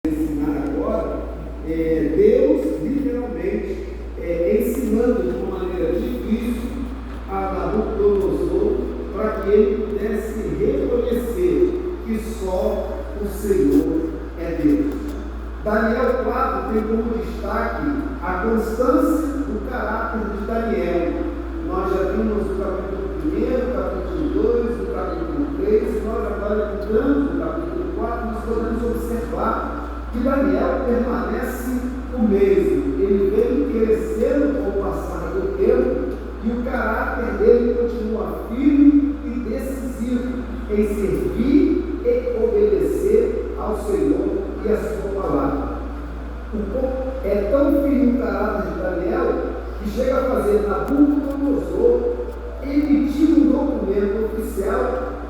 ensinar agora, Deus literalmente ensinando de uma maneira difícil a Nabucodonosor para que ele pudesse reconhecer que só o Senhor é Deus. Daniel 4 tem como destaque a constância do caráter de Daniel. Nós já vimos o capítulo 1, o capítulo 2, o capítulo 3, nós agora entramos no capítulo 4, nós podemos observar que Daniel permanece o mesmo. Ele vem crescendo com o passar do tempo e o caráter dele continua firme e decisivo em servir e obedecer ao Senhor e a sua palavra. É tão firme o caráter de Daniel que chega a fazer Nabucodonosor emitir um documento oficial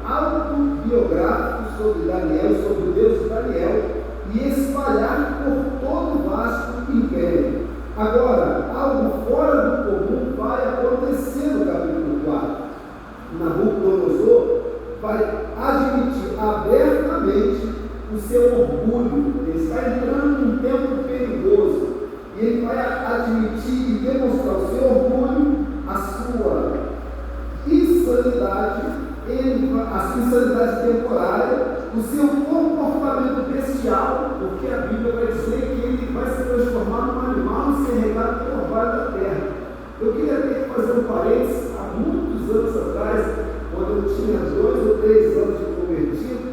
autobiográfico sobre Daniel, sobre o Deus de Daniel, e espalhar por todo o vasto império. Agora, algo fora do comum vai acontecer no capítulo 4. Nabucodonosor vai admitir abertamente o seu orgulho. Ele está entrando num tempo perigoso e ele vai admitir e demonstrar o seu orgulho, a sua insanidade, a sua insanidade temporária, o seu comportamento bestial, porque a Bíblia vai dizer que ele vai se transformar num animal e ser regado pelo orvalho da terra. Eu queria ter que fazer um parênteses. Há muitos anos atrás, quando eu tinha 2 ou 3 anos de convertido,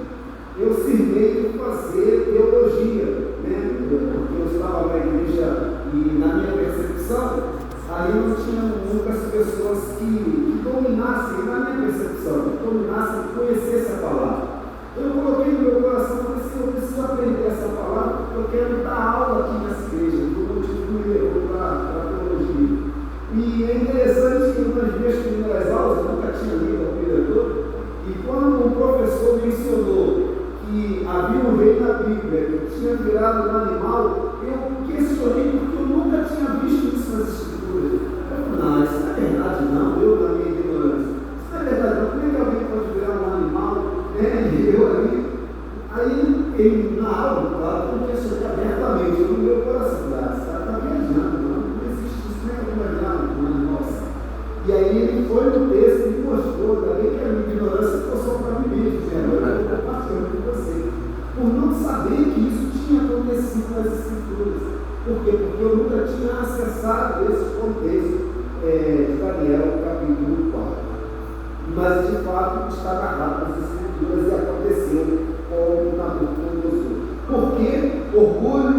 eu cismei de fazer teologia, né? Porque eu estava na igreja e, na minha percepção, ali não tinha muitas pessoas que dominassem, na minha percepção, que dominassem, que conhecessem a palavra. Eu coloquei no meu coração, falei assim, eu preciso aprender essa palavra, porque eu quero dar aula aqui nessa igreja, por motivo me levou para a teologia. E é interessante que uma das minhas primeiras aulas, eu nunca tinha lido a Bíblia toda, e quando um professor mencionou que havia um rei na Bíblia que tinha virado um animal, eu questionei porque eu nunca tinha visto isso nas Escrituras. Eu falei, não, isso não é verdade não, eu na minha ignorância. Isso não é verdade não, como é que alguém pode virar um animal? E eu ali, aí na aula, claro, eu questionei abertamente, no meu coração, você está viajando, não existe isso, nem como é um animal assim. E aí ele foi no texto e mostrou também que a minha ignorância ficou só para mim mesmo, eu estou compartilhando com você, por não saber que isso tinha acontecido nas Escrituras. Por quê? Porque eu nunca tinha acessado esse contexto de Daniel, capítulo 4. Mas, de fato, está narrado nas Escrituras e aconteceu com Nabucodonosor. Por quê? Orgulho,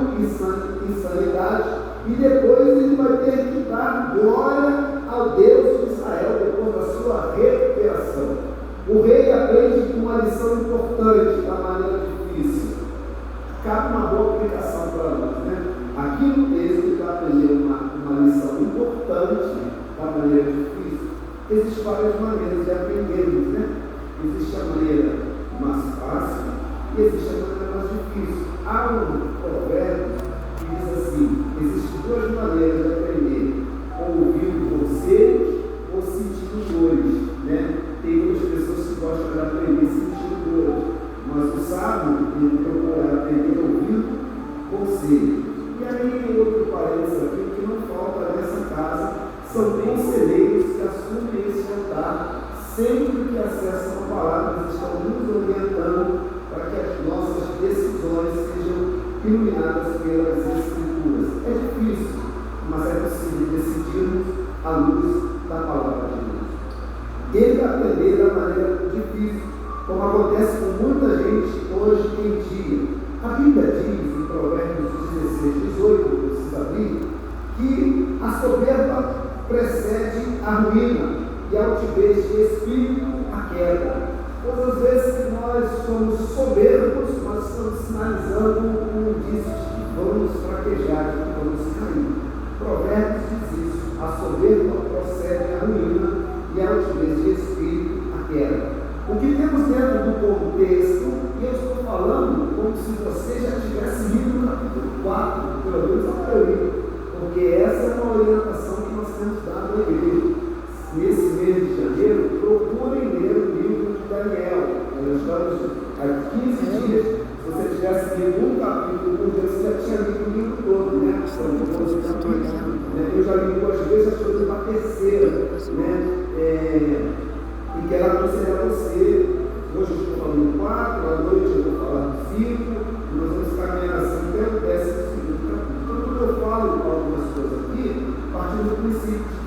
insanidade, e depois ele vai ter que dar glória ao Deus de Israel depois da sua recuperação. O rei aprende uma lição importante da maneira difícil. Cabe uma boa aplicação para nós, né? Aqui no texto ele vai aprender uma lição importante da maneira difícil. Existem várias maneiras de aprendermos, né? Existe a maneira mais fácil e existe a maneira mais difícil. Há um provérbio que diz assim: existem 2 maneiras de aprender, ouvindo conselhos ou sentindo dores, né? Tem muitas pessoas que gostam de aprender sentindo dores, mas o sábio ele procura aprender ouvindo conselhos. E aí outro parênteses aqui que não falta nessa casa são conselheiros que assumem esse altar sempre que acessam a palavra, eles estão nos orientando para que as nossas decisões sejam iluminadas pelas Escrituras. É difícil, mas é possível decidirmos à luz da palavra de Deus. Ele vai aprender da maneira difícil, como acontece com muita gente hoje em dia. A Bíblia diz, em Provérbios 16, 18, precisa abrir, que a soberba precede a ruína e a altivez de espírito a queda. Todas as vezes que nós somos soberbos, nós estamos sinalizando um indício de que vamos fraquejar, de que vamos cair. Provérbios diz isso: a soberba procede a ruína e a altivez de espírito a queda. O que temos dentro do contexto, e eu estou falando como se você já tivesse lido no capítulo 4, pelo menos a maioria, porque essa é uma orientação que nós temos dado à igreja. Nesse mês de janeiro, procurem ler o livro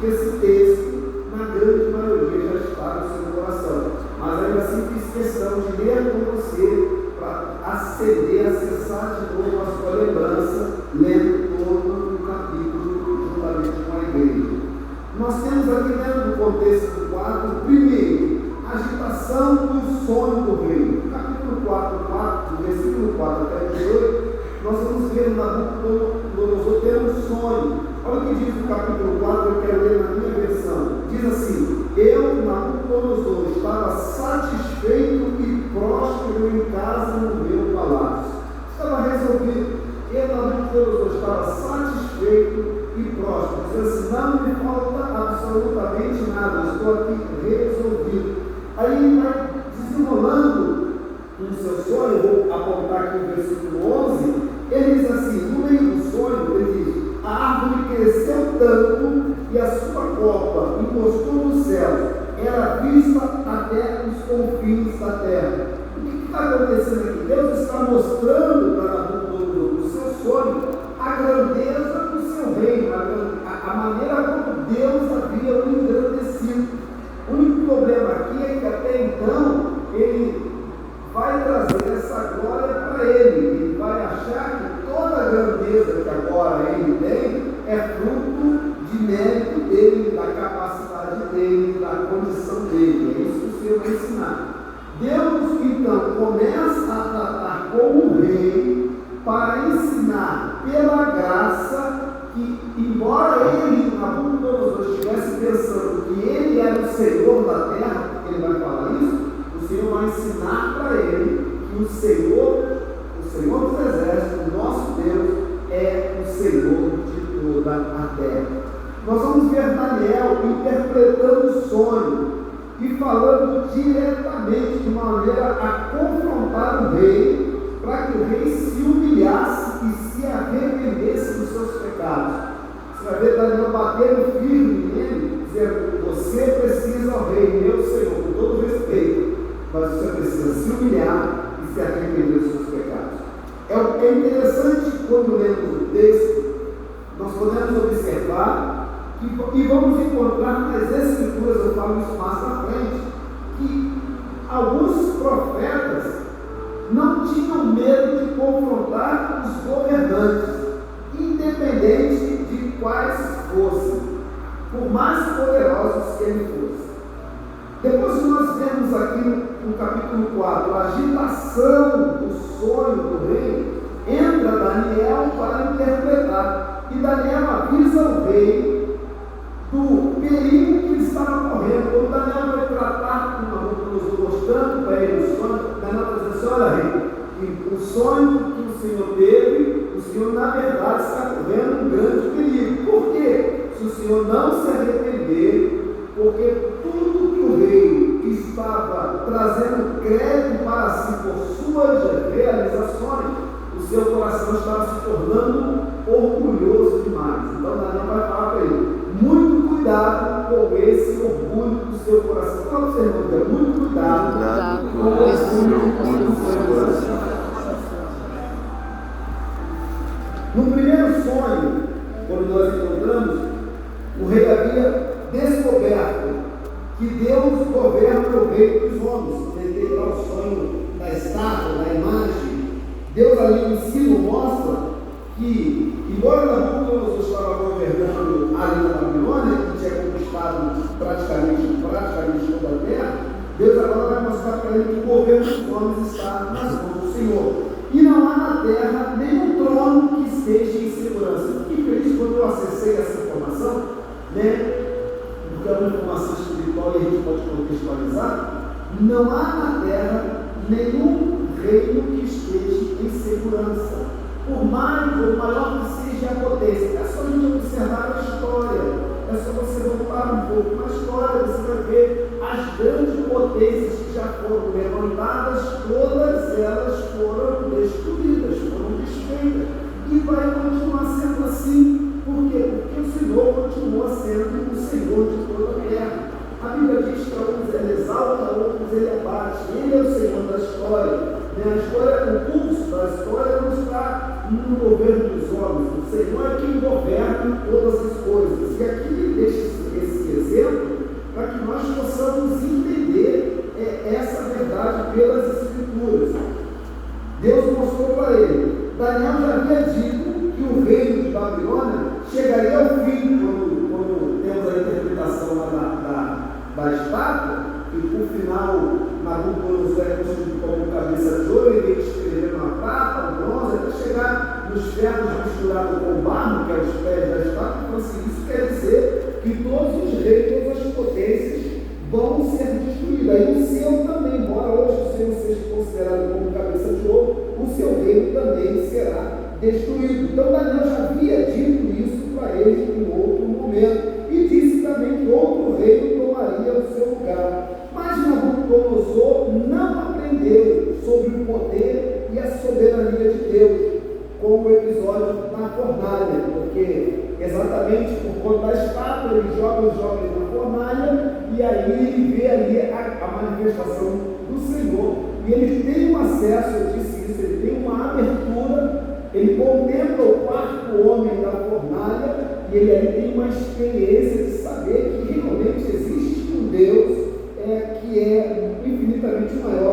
que esse texto, na grande maioria, já está no seu coração. Mas ainda assim fiz questão de ler com você para acessar de novo a sua lembrança, lendo todo o capítulo juntamente com a igreja. Nós temos aqui dentro do contexto do 4, primeiro, agitação do sonho do rei. No capítulo 4, do versículo 4 até o 18, nós vamos ver Nabucodonosor ter um sonho. Olha o que diz no capítulo 4, eu quero ler na minha versão. Diz assim: eu, Nabucodonosor, estava satisfeito e próspero em casa no meu palácio. Estava resolvido. Eu, Nabucodonosor, estava satisfeito e próspero. Diz assim: não me falta absolutamente nada, estou aqui resolvido. Aí ele vai desenrolando no seu sonho, vou apontar aqui no versículo 11, ele diz assim, no meio do sonho, ele diz: a árvore cresceu tanto e a sua copa encostou no céu, era vista até os confins da terra. O que está acontecendo aqui? Deus está mostrando para Nabucodonosor, no seu sonho, a grandeza do seu reino, a maneira como Deus havia o engrandecido. O único problema aqui é que até então ele vai trazer essa glória para ele. Ele vai achar que toda a grandeza que agora ele tem é fruto de mérito dele, da capacidade dele, da condição dele. É isso que o Senhor vai ensinar. Deus então começa a tratar com o rei para ensinar pela graça que, embora ele, Nabucodonosor, estivesse pensando que ele era o Senhor da terra, porque ele vai falar isso, o Senhor vai ensinar para ele que o Senhor dos exércitos, o nosso Deus, é o Senhor de toda a terra. Nós vamos ver Daniel interpretando o sonho e falando diretamente, de maneira a confrontar o rei, para que o rei se humilhasse e se arrependesse dos seus pecados. Você vai ver Daniel batendo firme nele, dizendo: você precisa, ó rei, meu Senhor, com todo respeito, mas você precisa se humilhar e se arrepender dos seus pecados. É interessante quando lemos o texto, nós podemos observar e vamos encontrar nas Escrituras, eu falo isso mais na frente, que alguns profetas não tinham medo de confrontar os governantes, independente de quais fossem, por mais poderosos que eles fossem. Depois que nós vemos aqui no capítulo 4 a agitação do sonho do rei, entra Daniel para interpretar, e Daniel avisa o rei do perigo que ele estava correndo. Quando Daniel vai tratar com Nabucodonosor, mostrando para ele o sonho, Daniel vai dizer assim: olha rei, o sonho que o Senhor teve, o Senhor na verdade está correndo um grande perigo. Por quê? Se o Senhor não se arrepender, porque tudo que o rei estava trazendo crédito para si por suas realizações, o seu coração estava se tornando orgulhoso demais. Então Daniel vai falar para ele: muito cuidado com esse orgulho do seu coração. Fala para o seu irmão: muito cuidado com esse orgulho do seu coração. No primeiro sonho, quando nós encontramos, o rei havia descoberto que Deus governa o reino dos homens. Ele tem lá o sonho da estátua, da imagem. Deus ali no ensino mostra que, embora Nabucodonosor estava governando ali na Babilônia, que tinha conquistado praticamente toda a terra, Deus agora vai mostrar para ele que o governo dos homens está nas mãos do Senhor. E não há na terra nenhum trono que esteja em segurança. Fiquei feliz quando eu acessei essa informação, porque é uma informação espiritual e a gente pode contextualizar. Não há na terra nenhum reino que esteja em segurança. Por mais ou maior que seja a potência, é só a gente observar a história, é só você voltar um pouco na história, você vai ver as grandes potências que já foram levantadas, todas elas foram destruídas, foram desfeitas, e vai continuar sendo assim. Por quê? Porque o Senhor continua sendo o Senhor de toda a terra. A Bíblia diz que alguns ele exalta, outros ele abate. Ele é o Senhor da história. A história, o curso da história não está no governo dos homens. O Senhor é quem governa todas as coisas. E aqui ele deixa havia dito que o reino de Babilônia chegaria ao fim, quando temos a interpretação lá da estátua, e por final Nabucodonosor é construído como cabeça de ouro, ele escreveu na prata, no bronze, até chegar nos ferros misturados com barro, que é os pés da estátua. Então, assim, isso quer dizer que todos os reis, todas as potências vão ser destruídos. Aí o seu também, embora hoje o seu seja considerado como cabeça de ouro, o seu reino também será destruído. Então Daniel já havia dito isso para eles em outro momento, e disse também que outro reino tomaria o seu lugar. Mas Nabucodonosor não aprendeu sobre o poder e a soberania de Deus, como o episódio na fornalha, porque exatamente por conta da estátua ele joga os jovens na fornalha, e aí ele vê ali a manifestação do Senhor, e ele tem um acesso, eu disse isso, ele tem uma abertura, ele contempla o quarto homem da fornalha, e ele ali tem uma experiência de saber que realmente existe um Deus que é infinitamente maior